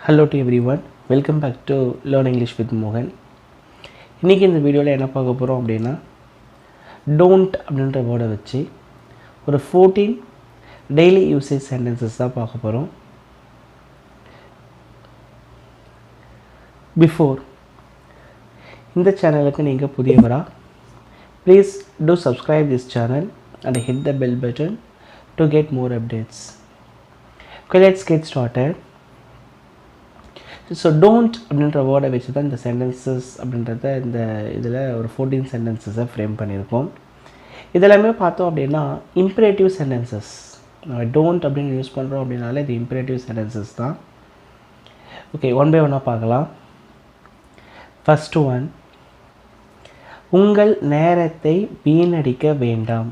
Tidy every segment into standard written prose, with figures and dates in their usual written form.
Hello to everyone, welcome back to learn English with மோகன். இன்றைக்கி இந்த வீடியோவில் என்ன பார்க்க போகிறோம் அப்படின்னா, டோன்ட் அப்படின்ற வேர்டை வச்சு ஒரு 14 டெய்லி யூசேஜ் சென்டென்சஸ் தான் பார்க்க போகிறோம். பிஃபோர் இந்த சேனலுக்கு நீங்கள் புதியவரா, please do subscribe this channel and hit the bell button to get more updates. Okay, let's get started. So don't அப்படின்ற வேர்டை வச்சு தான் இந்த சென்டென்சஸ் அப்படின்றத இந்த இதில் ஒரு 14 சென்டென்சஸை ஃப்ரேம் பண்ணியிருக்கோம். இதெல்லாமே பார்த்தோம் அப்படின்னா இம்பரேட்டிவ் சென்டென்சஸ். நம்ம டோன்ட் அப்படின்னு யூஸ் பண்ணுறோம் அப்படின்னாலே இது இம்பரேட்டிவ் சென்டென்சஸ் தான். ஓகே, ஒன் பை ஒன்னாக பார்க்கலாம். ஃபஸ்ட்டு ஒன், உங்கள் நேரத்தை வீணடிக்க வேண்டாம்.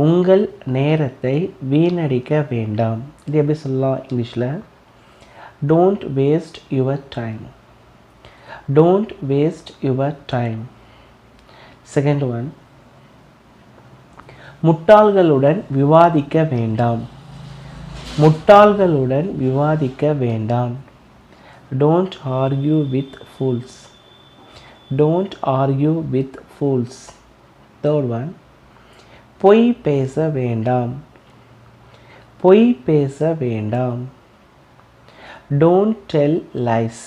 உங்கள் நேரத்தை வீணடிக்க வேண்டாம். இது எப்படி சொல்லலாம் இங்கிலீஷில்? Don't waste your time. Don't waste your time. Second one, முட்டாள்களுடன் விவாதிக்க வேண்டாம். முட்டாள்களுடன் விவாதிக்க வேண்டாம். Don't argue with fools. Don't argue with fools. Third one, பொய் பேச வேண்டாம். பொய் பேச வேண்டாம். Don't tell lies.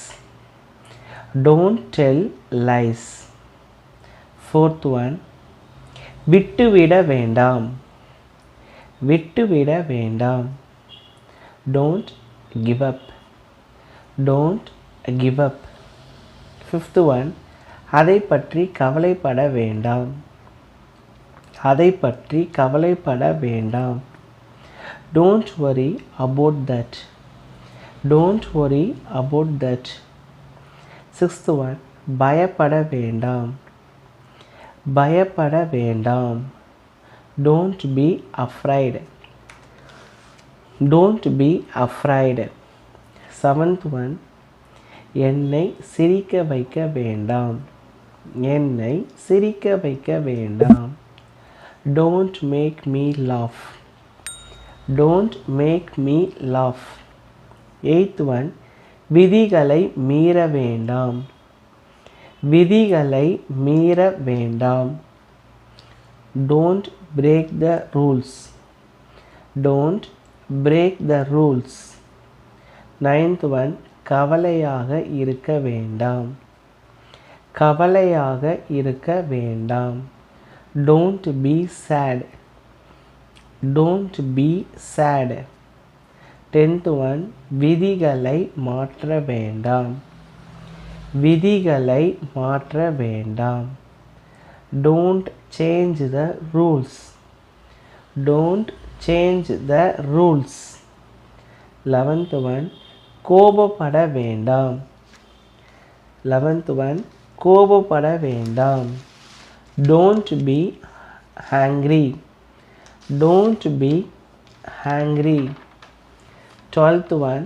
Don't tell lies. Fourth one, விட்டுவிட வேண்டாம். விட்டுவிட வேண்டாம். Don't give up. Don't give up. Fifth one, அதை பற்றி கவலைப்பட வேண்டாம். அதை பற்றி கவலைப்பட வேண்டாம். Don't worry about that. Don't worry about that. Sixth one, பயப்பட வேண்டாம். பயப்பட வேண்டாம். Don't be afraid. Don't be afraid. Seventh one, என்னை சிரிக்க வைக்க வேண்டாம். என்னை சிரிக்க வைக்க வேண்டாம். Don't make me laugh. Don't make me laugh. Eighth one, விதிகளை மீற வேண்டாம். விதிகளை மீற வேண்டாம். Don't break the rules. Don't break the rules. Ninth one, கவலையாக இருக்க வேண்டாம். கவலையாக இருக்க வேண்டாம். Don't be sad. Don't be sad. Tenth one, விதிகளை மாற்ற வேண்டாம். விதிகளை மாற்ற வேண்டாம். Don't change the rules. Don't change the rules. 11th one, கோபப்பட வேண்டாம். 11th one, கோபப்பட வேண்டாம். Don't be angry. Don't be angry. 12th one,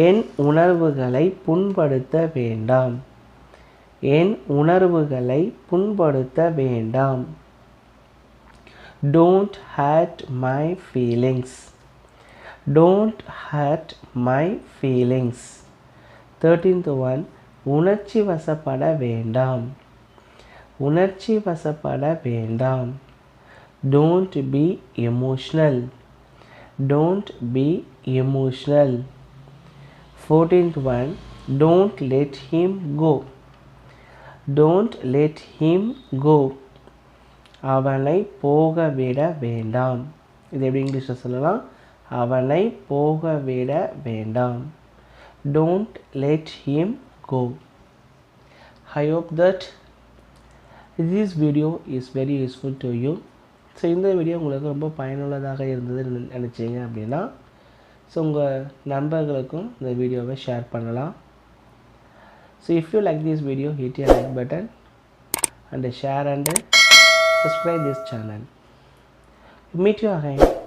என் உணர்வுகளை புண்படுத்த வேண்டாம். என் உணர்வுகளை புண்படுத்த வேண்டாம். Don't hurt my feelings. Don't hurt my feelings. 13th one, உணர்ச்சி வசப்பட வேண்டாம். உணர்ச்சி வசப்பட வேண்டாம். Don't be emotional. Don't be emotional. 14th one, don't let him go. Don't let him go. அவனை போக விட வேண்டாம். இது எப்படி இங்கிலீஷில் சொல்லலாம்? அவனை போக விட வேண்டாம். Don't let him go. I hope that this video is very useful to you. So இந்த வீடியோ உங்களுக்கு ரொம்ப பயனுள்ளதாக இருந்ததுன்னு நினச்சிங்க அப்படின்னா, ஸோ உங்கள் நண்பர்களுக்கும் இந்த வீடியோவை ஷேர் பண்ணலாம். So if you like this video, hit your like button and share and subscribe this channel. Meet you again.